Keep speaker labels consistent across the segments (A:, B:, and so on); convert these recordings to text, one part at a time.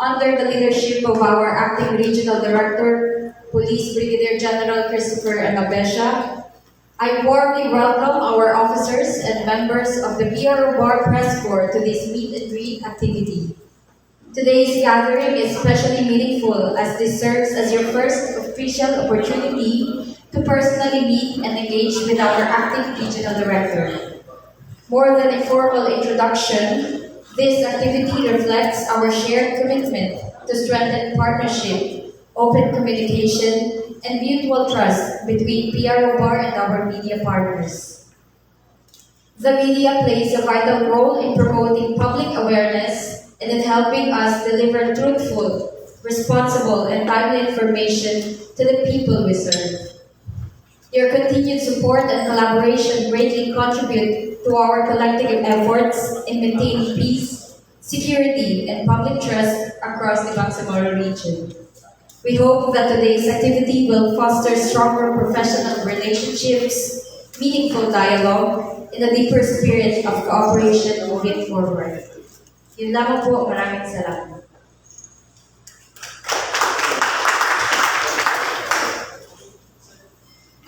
A: under the leadership of our Acting Regional Director, Police Brigadier General Christopher Angabesha. I warmly welcome our officers and members of the PRO Bar Press Corps to this meet and greet activity. Today's gathering is especially meaningful as this serves as your first official opportunity to personally meet and engage with our Acting Regional Director. More than a formal introduction, this activity reflects our shared commitment to strengthen partnership, open communication, and mutual trust between PRO Bar and our media partners. The media plays a vital role in promoting public awareness and in helping us deliver truthful, responsible, and timely information to the people we serve. Your continued support and collaboration greatly contribute to our collective efforts in maintaining peace, security, and public trust across the Bangsamoro region. We hope that today's activity will foster stronger professional relationships, meaningful dialogue, and a deeper spirit of cooperation moving forward. Yun lamang po, maraming salamat.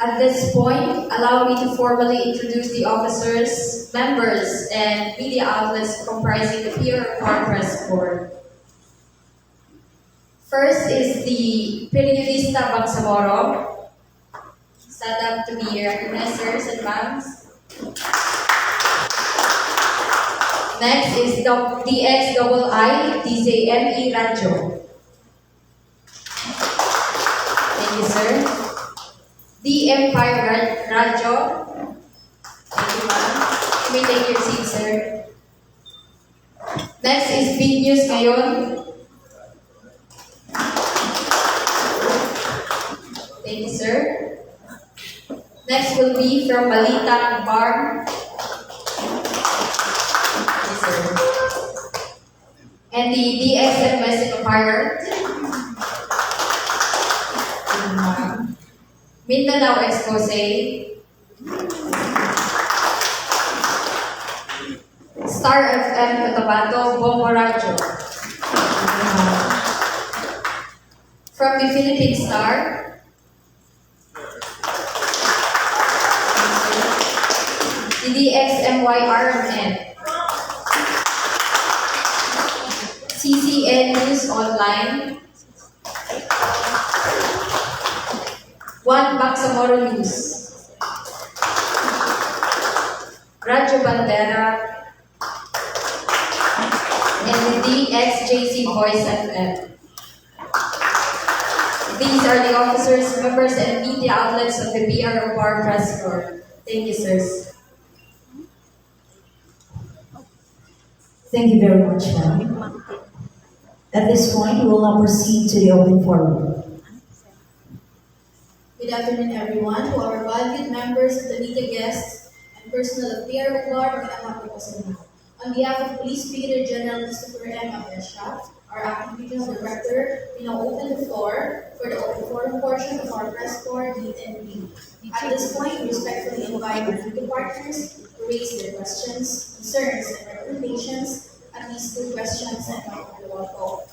A: At this point, allow me to formally introduce the officers, members, and media outlets comprising the PRO Bar Press Corps. First is the Periodista Bangsamoro. Stand up to be recognized, sirs and ma'ams. Next is DXII DZME Radyo. Thank you, sir. The Empire Radyo. Thank you, ma'am. You may take your seat, sir. Next is Big News Ngayon. Thank you, sir. Next will be from Balita Bar. And the DXMS Empire, Mindanao Expose, Star FM Cotabato, Bombo Radio. From the Philippine Star, the DXMY RMN, CCN News Online, One Bangsamoro News, Radyo Bandera, and the DXJC Voice FM. These are the officers, members, and media outlets of the PRO Bar Press Corps. Thank you, sirs.
B: Thank you very much, ma'am. At this point, we will now proceed to the open forum.
C: Good afternoon, everyone. To our valued members, the media guests, and personnel of PRO Bar, magandang hapon po sa inyo. On behalf of Police Brigadier General Christopher M. Angabesha, our Acting Regional Director, we now open the floor for the open forum portion of our press corps meet and greet. At this point, we respectfully invite our media partners to raise their questions, concerns, and recommendations. At least 2 questions and 1 follow-up call.